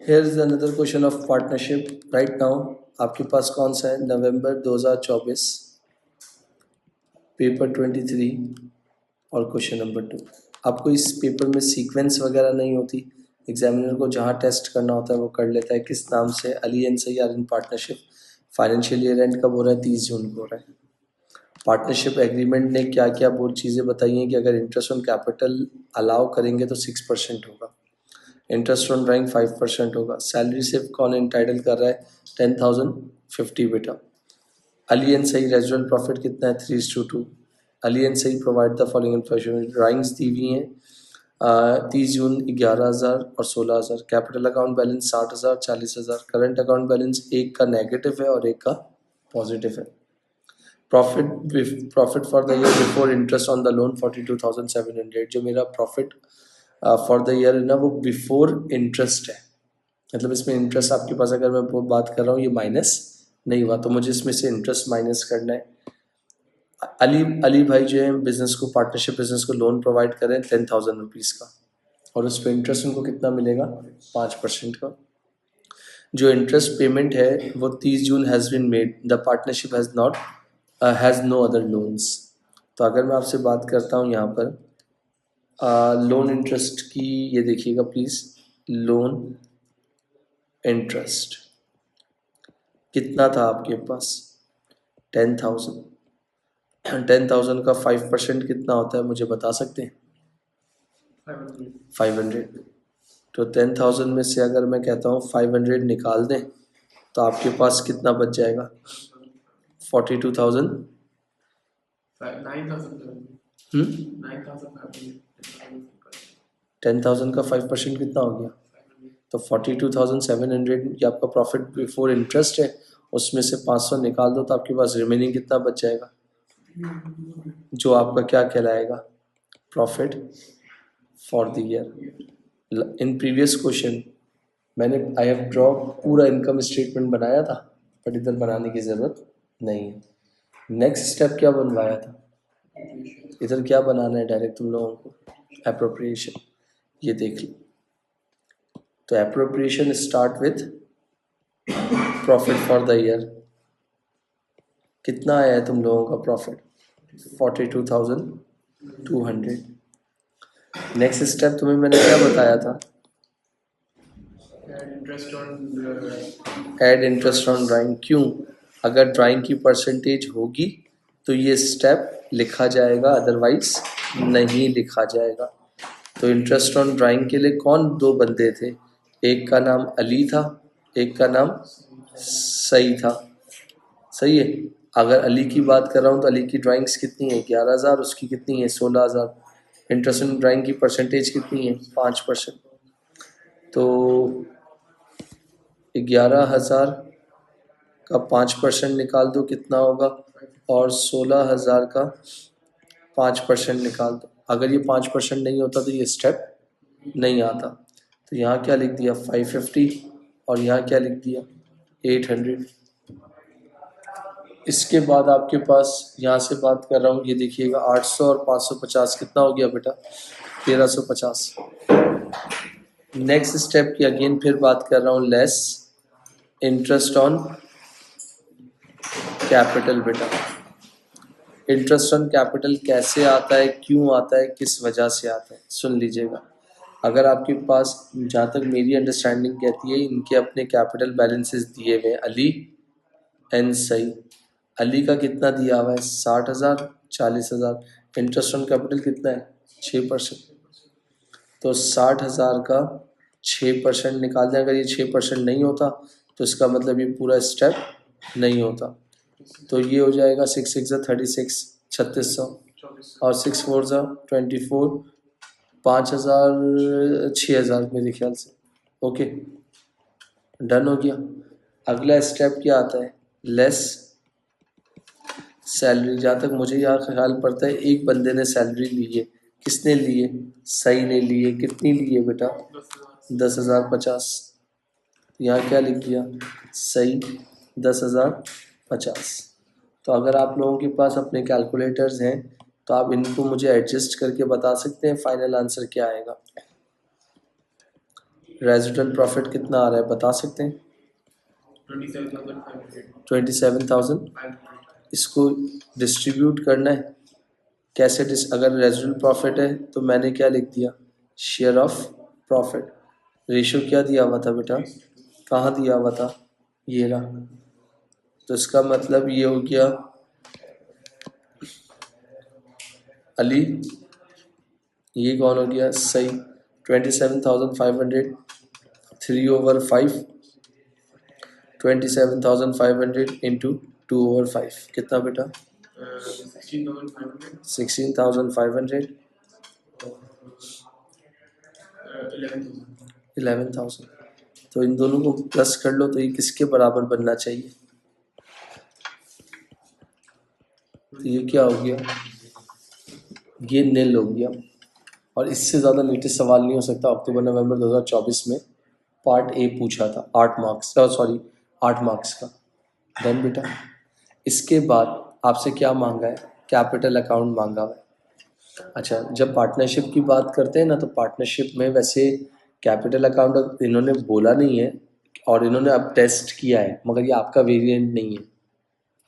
Here is another question of partnership. Right now आपके पास कौन सा है? नवंबर 2024, पेपर 23 और क्वेश्चन नंबर 2। आपको इस पेपर में सीक्वेंस वगैरह नहीं होती, एग्जामिनर को जहाँ टेस्ट करना होता है वो कर लेता है। किस नाम से? Ali and Sai are in partnership. Financial year end कब हो रहा है? 30 जून को हो रहा है। पार्टनरशिप एग्रीमेंट ने क्या क्या वो चीज़ें बताई हैं कि अगर इंटरेस्ट ऑन कैपिटल अलाउ करेंगे तो 6% होगा, इंटरेस्ट ऑन ड्राइंग 5% होगा। सैलरी सिर्फ कौन इंटाइटल कर रहा है? 10,050 बेटा। अली एंड सही रेजुअल प्रॉफिट कितना है? 3:2। Ali and Sahi provide the following information. Drawings दी हुई हैं 30 जून 11,000 और 16,000। Capital account balance 60,000 40,000। Current account balance एक का नेगेटिव है और एक का पॉजिटिव है। Profit for the year before interest on the loan 42,700। जो मेरा प्रॉफिट फॉर द ईयर है ना वो बिफोर इंटरेस्ट है, मतलब इसमें इंटरेस्ट आपके पास अगर मैं बात कर रहा हूँ ये माइनस नहीं हुआ तो मुझे इसमें से इंटरेस्ट माइनस करना है। अली भाई जो है बिजनेस को, पार्टनरशिप बिजनेस को लोन प्रोवाइड करें 10,000 रुपीज़ का, और उस पर इंटरेस्ट उनको कितना मिलेगा? 5% का। जो इंटरेस्ट पेमेंट है वो 30 June has been made, the partnership has no other loans. तो अगर मैं आपसे बात करता हूँ यहाँ पर लोन इंटरेस्ट की, ये देखिएगा प्लीज़, लोन इंटरेस्ट कितना था आपके पास? 10,000। 10,000 का 5% कितना होता है मुझे बता सकते हैं? 500। तो 10,000 में से अगर मैं कहता हूँ 500 निकाल दें तो आपके पास कितना बच जाएगा? 42,000। 10,000 का 5% कितना हो गया? तो 42,700 ये आपका प्रॉफिट बिफोर इंटरेस्ट है, उसमें से 500 निकाल दो तो आपके पास रिमेनिंग कितना बच जाएगा? जो आपका क्या कहलाएगा? Profit for the year. In previous question मैंने आई हैव ड्रॉ पूरा इनकम स्टेटमेंट बनाया था, बट इधर बनाने की ज़रूरत नहीं है। नेक्स्ट स्टेप क्या बनवाया था? इधर क्या बनाना है डायरेक्ट तुम लोगों को? एप्रोप्रिएशन। ये देख लो, तो appropriation start with profit for the year. कितना आया है तुम लोगों का प्रॉफिट? 42,200। नेक्स्ट स्टेप तुम्हें मैंने क्या बताया था? Add interest on drawing. क्यों? अगर ड्राइंग की परसेंटेज होगी तो ये स्टेप लिखा जाएगा, अदरवाइज नहीं लिखा जाएगा। तो इंटरेस्ट ऑन ड्राइंग के लिए कौन दो बंदे थे? एक का नाम अली था, एक का नाम सही था। सही है। अगर अली की बात कर रहा हूँ तो अली की ड्राइंग्स कितनी है? 11,000। उसकी कितनी है? 16,000। इंटरेस्ट ऑन ड्राइंग की परसेंटेज कितनी है? 5%। तो 11,000 का 5% निकाल दो कितना होगा, और 16,000 का 5% निकाल दो। अगर ये 5% नहीं होता तो ये स्टेप नहीं आता। तो यहाँ क्या लिख दिया? 550, और यहाँ क्या लिख दिया? 800। इसके बाद आपके पास यहाँ से बात कर रहा हूँ, ये देखिएगा 800 और 550 कितना हो गया बेटा? 1350। नेक्स्ट स्टेप की अगेन फिर बात कर रहा हूँ, लेस इंटरेस्ट ऑन कैपिटल। बेटा इंटरेस्ट ऑन कैपिटल कैसे आता है, क्यों आता है, किस वजह से आता है, सुन लीजिएगा। अगर आपके पास, जहाँ तक मेरी अंडरस्टैंडिंग कहती है, इनके अपने कैपिटल बैलेंसेस दिए हुए हैं अली एंड सई। अली का कितना दिया हुआ है? 60,000 40,000। इंटरेस्ट ऑन कैपिटल कितना है? 6%। तो 60,000 का 6% निकाल दें। अगर ये 6% नहीं होता तो इसका मतलब ये पूरा स्टेप नहीं होता। तो ये हो जाएगा 6 6 36, 3600, और 6 4 24, 5,000 6,000 मेरे ख्याल से। ओके, डन हो गया। अगला स्टेप क्या आता है? Less salary. जहाँ तक मुझे यहाँ ख्याल पड़ता है एक बंदे ने सैलरी ली है। किसने ली है? सही ने ली है। कितनी ली है बेटा? 10,050। यहाँ क्या लिख दिया? सही 10,050। तो अगर आप लोगों के पास अपने कैलकुलेटर्स हैं तो आप इनको मुझे एडजस्ट करके बता सकते हैं फाइनल आंसर क्या आएगा। रेजिडुअल प्रॉफिट कितना आ रहा है बता सकते हैं? 27,500। इसको डिस्ट्रीब्यूट करना है कैसे? अगर रेजिडुअल प्रॉफिट है तो मैंने क्या लिख दिया, शेयर ऑफ प्रॉफिट। रेशो क्या दिया हुआ था बेटा, कहाँ दिया हुआ था, ये रहा। तो इसका मतलब ये हो गया अली, ये कौन हो गया सही। 27,500 3/5, 27,500 इंटू 2/5 कितना बेटा? 16,500 11,000। तो इन दोनों को प्लस कर लो तो ये किसके बराबर बनना चाहिए? तो ये क्या हो गया, ये नील हो गया। और इससे ज़्यादा लेटेस्ट सवाल नहीं हो सकता। अक्टूबर नवंबर 2024 में पार्ट ए पूछा था 8 मार्क्स का, सॉरी 8 मार्क्स का। डन बेटा। इसके बाद आपसे क्या मांगा है, कैपिटल अकाउंट मांगा हुआ है। अच्छा, जब पार्टनरशिप की बात करते हैं ना तो पार्टनरशिप में वैसे कैपिटल अकाउंट इन्होंने बोला नहीं है और इन्होंने अब टेस्ट किया है, मगर ये आपका वेरिएंट नहीं है,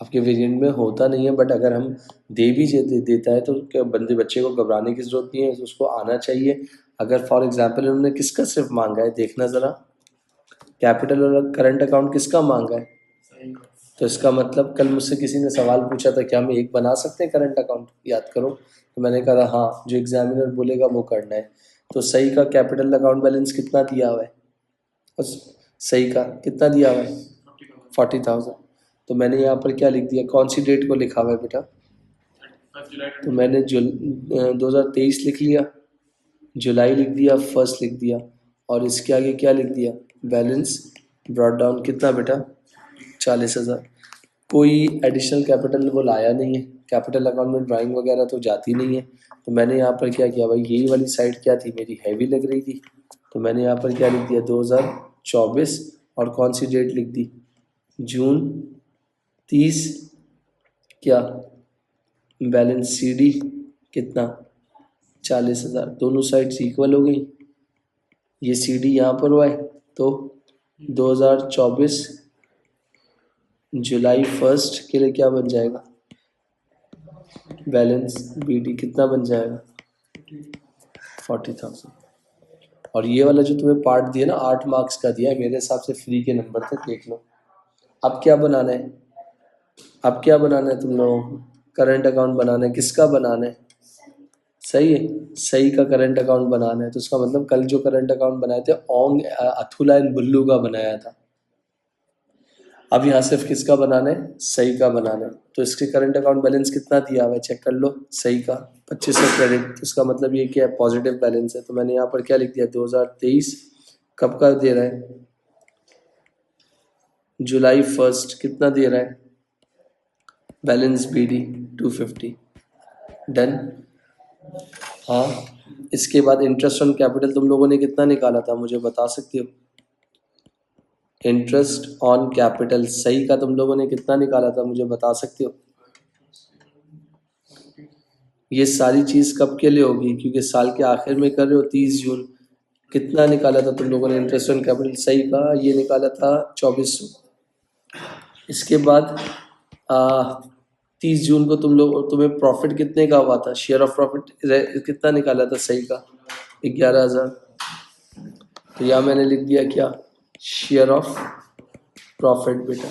आपके वेरिएंट में होता नहीं है। बट अगर हम देता है तो क्या बच्चे को घबराने की ज़रूरत नहीं है, उसको आना चाहिए। अगर फॉर एग्जांपल इन्होंने किसका सिर्फ मांगा है, देखना ज़रा, कैपिटल और करंट अकाउंट किसका मांगा है, तो इसका मतलब कल मुझसे किसी ने सवाल पूछा था क्या हम एक बना सकते हैं करंट अकाउंट, याद करो। तो मैंने कहा हाँ, जो एग्जामिनर बोलेगा वो करना है। तो सही का कैपिटल अकाउंट बैलेंस कितना दिया हुआ है, और सही का कितना दिया हुआ है 40,000। तो मैंने यहाँ पर क्या लिख दिया, कौन सी डेट को लिखा हुआ है बेटा, तो मैंने 2023 लिख लिया, जुलाई लिख दिया, फर्स्ट लिख दिया, और इसके आगे क्या लिख दिया, बैलेंस ब्रॉट डाउन कितना बेटा 40,000। कोई एडिशनल कैपिटल वो लाया नहीं है, कैपिटल अकाउंट में ड्राइंग वगैरह तो जाती नहीं है। तो मैंने यहाँ पर क्या किया भाई, यही वाली साइड क्या थी मेरी, हैवी लग रही थी, तो मैंने यहाँ पर क्या लिख दिया 2024, और कौन सी डेट लिख दी, जून 30, क्या बैलेंस CD कितना 40,000। दोनों साइड्स इक्वल हो गई, ये CD यहाँ पर हुआ है, तो 2024 जुलाई 1 के लिए क्या बन जाएगा, बैलेंस BD कितना बन जाएगा 40,000। और ये वाला जो तुम्हें पार्ट दिया ना 8 मार्क्स का दिया है, मेरे हिसाब से फ्री के नंबर थे, देख लो। अब क्या बनाना है, अब क्या बनाना है तुम लोगों को, करंट अकाउंट बनाना है। किसका बनाना है, सही है, सही का करंट अकाउंट बनाना है। तो उसका मतलब कल जो करंट अकाउंट बनाए थे ओंग अथुला एंड बुल्लू का बनाया था, अब यहाँ सिर्फ किसका बनाना है, सही का बनाना है। तो इसके करंट अकाउंट बैलेंस कितना दिया हुआ है चेक कर लो, सही का 2500 क्रेडिट। तो इसका मतलब ये क्या है, पॉजिटिव बैलेंस है। तो मैंने यहाँ पर क्या लिख दिया 2023 कब का दे रहा है, जुलाई 1 कितना दे रहा है, बैलेंस BD 250। डन। हाँ, इसके बाद इंटरेस्ट ऑन कैपिटल तुम लोगों ने कितना निकाला था मुझे बता सकते हो, इंटरेस्ट ऑन कैपिटल सही का तुम लोगों ने कितना निकाला था मुझे बता सकते हो। ये सारी चीज़ कब के लिए होगी, क्योंकि साल के आखिर में कर रहे हो, 30 जून। कितना निकाला था तुम लोगों ने इंटरेस्ट ऑन कैपिटल सही का, ये निकाला था 2400। इसके बाद 30 जून को तुम्हें प्रॉफिट कितने का हुआ था, शेयर ऑफ प्रॉफिट कितना निकाला था सही का 11,000। तो यहाँ मैंने लिख दिया क्या, शेयर ऑफ प्रॉफिट बेटा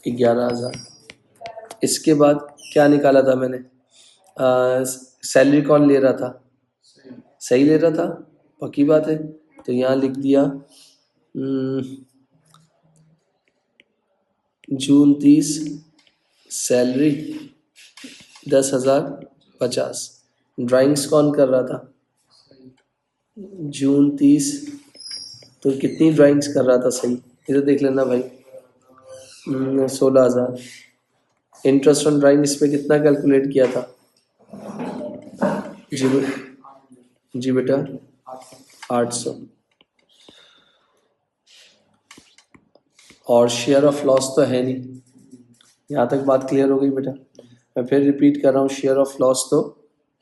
11,000। इसके बाद क्या निकाला था मैंने, सैलरी कौन ले रहा था, सही ले रहा था, पक्की बात है। तो यहाँ लिख दिया जून 30 सैलरी 10,050। ड्राइंग्स कौन कर रहा था, जून 30 तो कितनी ड्राइंग्स कर रहा था सही, इधर देख लेना भाई, 16,000। इंटरेस्ट ऑन ड्राइंग इस पे कितना कैलकुलेट किया था, जी बेटा 800। और शेयर ऑफ लॉस तो है नहीं, यहाँ तक बात क्लियर हो गई बेटा। मैं फिर रिपीट कर रहा हूँ, शेयर ऑफ लॉस तो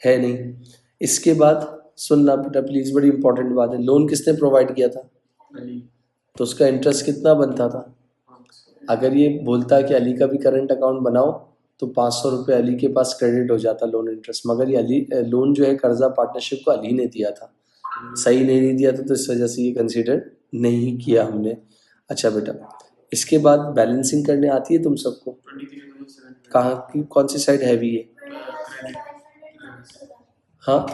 है नहीं। इसके बाद सुनना बेटा प्लीज, बड़ी इंपॉर्टेंट बात है। लोन किसने प्रोवाइड किया था? तो उसका इंटरेस्ट कितना बनता था? अगर ये बोलता कि अली का भी करंट अकाउंट बनाओ तो 500 रुपये अली के पास क्रेडिट हो जाता लोन इंटरेस्ट, मगर ये अली लोन जो है कर्जा पार्टनरशिप को अली ने दिया था, सही नहीं दिया था, तो इस वजह से ये कंसीडर नहीं किया हमने। अच्छा बेटा, इसके बाद बैलेंसिंग करने आती है तुम सबको? कहाँ की कौन सी साइड हैवी है? हाँ,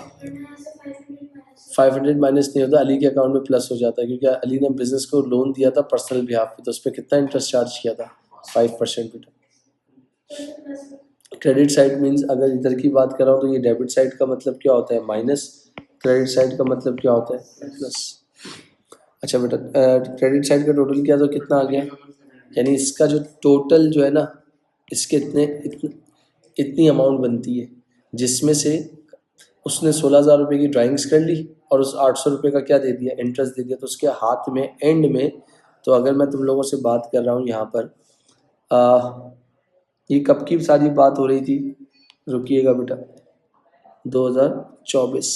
500 माइनस नहीं होता, अली के अकाउंट में प्लस हो जाता है, क्योंकि अली ने बिजनेस को लोन दिया था पर्सनल बिहाफ पे, तो उस पर कितना इंटरेस्ट चार्ज किया था? 5% बेटा। क्रेडिट साइड मीन्स अगर इधर की बात कर रहा हूँ तो ये डेबिट साइड का मतलब क्या होता है? माइनस। क्रेडिट साइड का मतलब क्या होता है? प्लस। अच्छा बेटा, क्रेडिट साइड का टोटल किया तो कितना आ गया? यानी इसका जो टोटल जो है ना, इसके इतनी अमाउंट बनती है, जिसमें से उसने 16,000 रुपये की ड्राइंग्स कर ली और उस 800 रुपये का क्या दे दिया? इंटरेस्ट दे दिया। तो उसके हाथ में एंड में, तो अगर मैं तुम लोगों से बात कर रहा हूँ यहाँ पर, ये कब की सारी बात हो रही थी? रुकिएगा बेटा, 2024,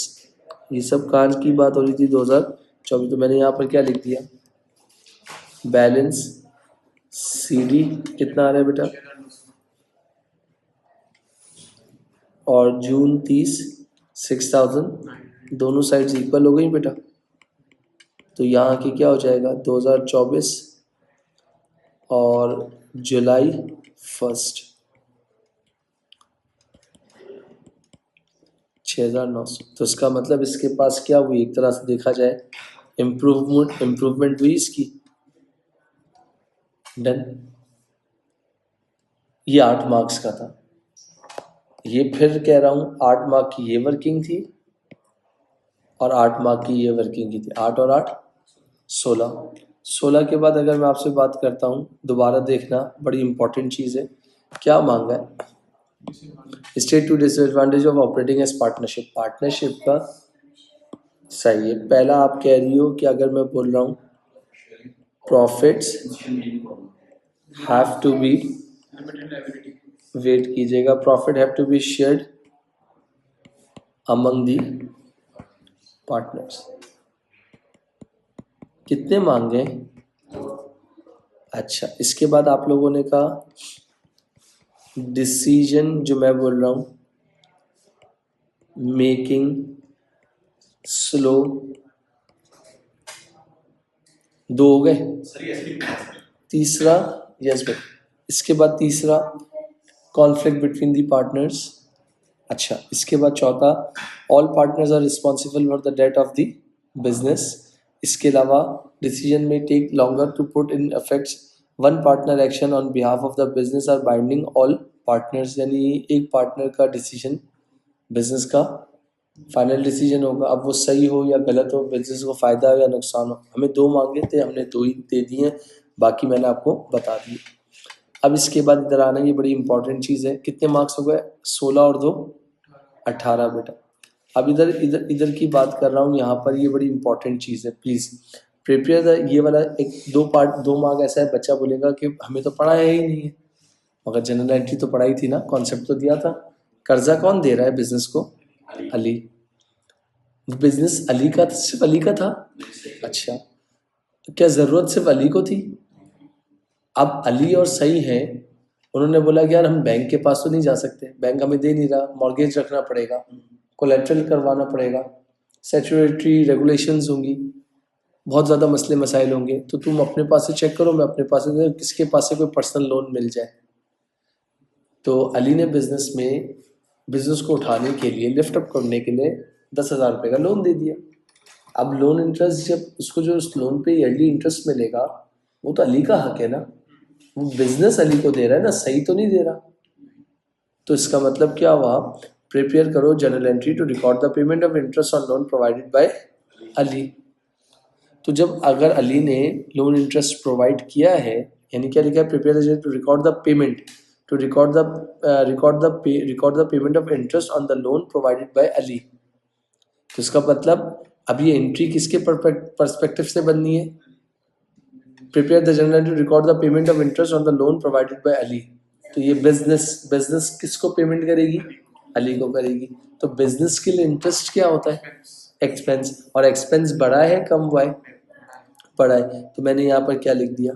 ये सब कहाँ की बात हो रही थी? 2024। तो मैंने यहाँ पर क्या लिख दिया? बैलेंस सीडी कितना आ रहा है बेटा? और जून 30 6,000, दोनों साइड्स इक्वल हो गई बेटा। तो यहाँ की क्या हो जाएगा? 2024 और जुलाई 1, 6,900। तो इसका मतलब इसके पास क्या हुई? एक तरह से देखा जाए इम्प्रूवमेंट हुई इसकी। डन। ये 8 मार्क्स का था। ये फिर कह रहा हूँ 8 मार्क की ये वर्किंग थी और 8 मार्क की ये वर्किंग की थी। 8 और 8 16। 16 के बाद अगर मैं आपसे बात करता हूँ, दोबारा देखना, बड़ी इंपॉर्टेंट चीज़ है। क्या मांगा है? State to disadvantage of operating as partnership. Partnership का सही है। पहला आप कह रही हो कि अगर मैं बोल रहा हूँ profits have to be, wait कीजिएगा, profit have to be shared among the partners. कितने मांगे? अच्छा, इसके बाद आप लोगों ने कहा डिसीजन, जो मैं बोल रहा हूँ मेकिंग स्लो, 2 हो गए। तीसरा, यस भाई, इसके बाद तीसरा कॉन्फ्लिक्ट बिटवीन दी पार्टनर्स। अच्छा, इसके बाद चौथा all partners are responsible for the debt of the business. इसके अलावा डिसीजन में take longer to put in effects one partner action on behalf of the business are binding all partners. यानी एक partner का डिसीजन बिजनेस का final decision होगा। अब वो सही हो या गलत हो, बिजनेस को फ़ायदा हो या नुकसान हो। हमें 2 मांगे थे, हमने 2 ही दे दिए, बाकी मैंने आपको बता दिए। अब इसके बाद इधर आना, ये बड़ी इंपॉर्टेंट चीज़ है। कितने मार्क्स हो गए? 16 और 2 18 बेटा। अब इधर इधर इधर की बात कर रहा हूँ, यहाँ पर ये बड़ी इंपॉर्टेंट चीज़ है, प्लीज़ प्रिपेयर। ये वाला एक 2 मार्क ऐसा है, बच्चा बोलेगा कि हमें तो पढ़ाया ही नहीं है, मगर जनरल एंट्री तो पढ़ाई थी ना, कॉन्सेप्ट तो दिया था। कर्जा कौन दे रहा है बिजनेस को? अली। बिजनेस अली का, सिर्फ अली का था? अच्छा, तो क्या ज़रूरत सिर्फ अली को थी? अब अली और सही है, उन्होंने बोला कि यार हम बैंक के पास तो नहीं जा सकते, बैंक हमें दे नहीं रहा, मॉर्गेज रखना पड़ेगा, कोलेट्रल करवाना पड़ेगा, स्टैट्यूटरी रेगुलेशंस होंगी, बहुत ज़्यादा मसले मसाइल होंगे, तो तुम अपने पास से चेक करो, मैं अपने पास से, किसके पास से कोई पर्सनल लोन मिल जाए। तो अली ने बिजनेस को उठाने के लिए, लिफ्ट अप करने के लिए 10,000 रुपये का लोन दे दिया। अब लोन इंटरेस्ट, जब उसको जो उस लोन पे ईयरली इंटरेस्ट मिलेगा, वो तो अली का हक है ना, वो बिजनेस अली को दे रहा है ना, सही तो नहीं दे रहा। तो इसका मतलब क्या हुआ? प्रिपेयर करो general entry to record the payment of interest on loan provided by Ali. तो जब अगर अली ने लोन इंटरेस्ट प्रोवाइड किया है, यानी क्या लिखा है? Prepare to record the payment, to record the payment of interest on the loan provided by Ali. तो इसका मतलब अब ये एंट्री किसके पर्सपेक्टिव से बननी है? Prepare the general to record the payment of interest on the loan provided by Ali. तो ये बिजनेस किसको पेमेंट करेगी? अली को करेगी। तो बिजनेस के लिए इंटरेस्ट क्या होता है? एक्सपेंस, और एक्सपेंस बढ़ा है कम हुआ है? बढ़ा है, तो मैंने यहाँ पर क्या लिख दिया,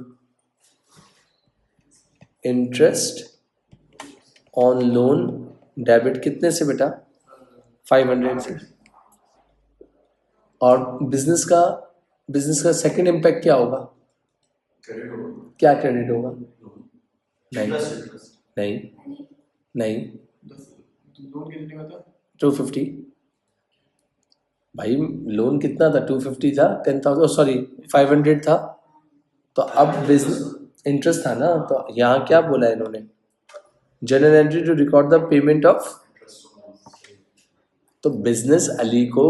इंटरेस्ट ऑन लोन डेबिट कितने से बेटा, 500 से। और बिजनेस का सेकंड इम्पैक्ट क्या होगा, क्या क्रेडिट होगा, नहीं नहीं नहीं, 250। भाई लोन कितना था, 250 था, 10,000 सॉरी 500 था, तो अब बिजनेस इंटरेस्ट था ना, तो यहाँ क्या बोला है इन्होंने, general entry to record the payment of, तो बिजनेस अली को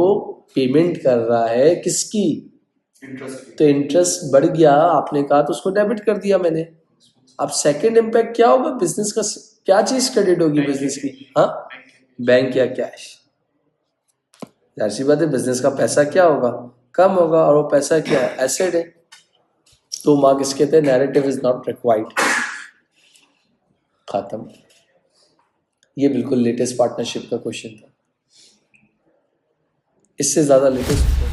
पेमेंट कर रहा है किसकी, तो इंटरेस्ट बढ़ गया, आपने कहा तो उसको डेबिट कर दिया मैंने। अब सेकंड इम्पैक्ट क्या होगा, बिजनेस का क्या चीज क्रेडिट होगी बिजनेस की, हाँ बैंक या कैश, जाहिर सी बात है बिजनेस का पैसा क्या होगा, कम होगा, और वो पैसा क्या है, एसेट है, तो मार्क इसके थे नैरेटिव इज नॉट रिक्वायर्ड, खत्म। ये बिल्कुल लेटेस्ट पार्टनरशिप का क्वेश्चन था, इससे ज्यादा लेटेस्ट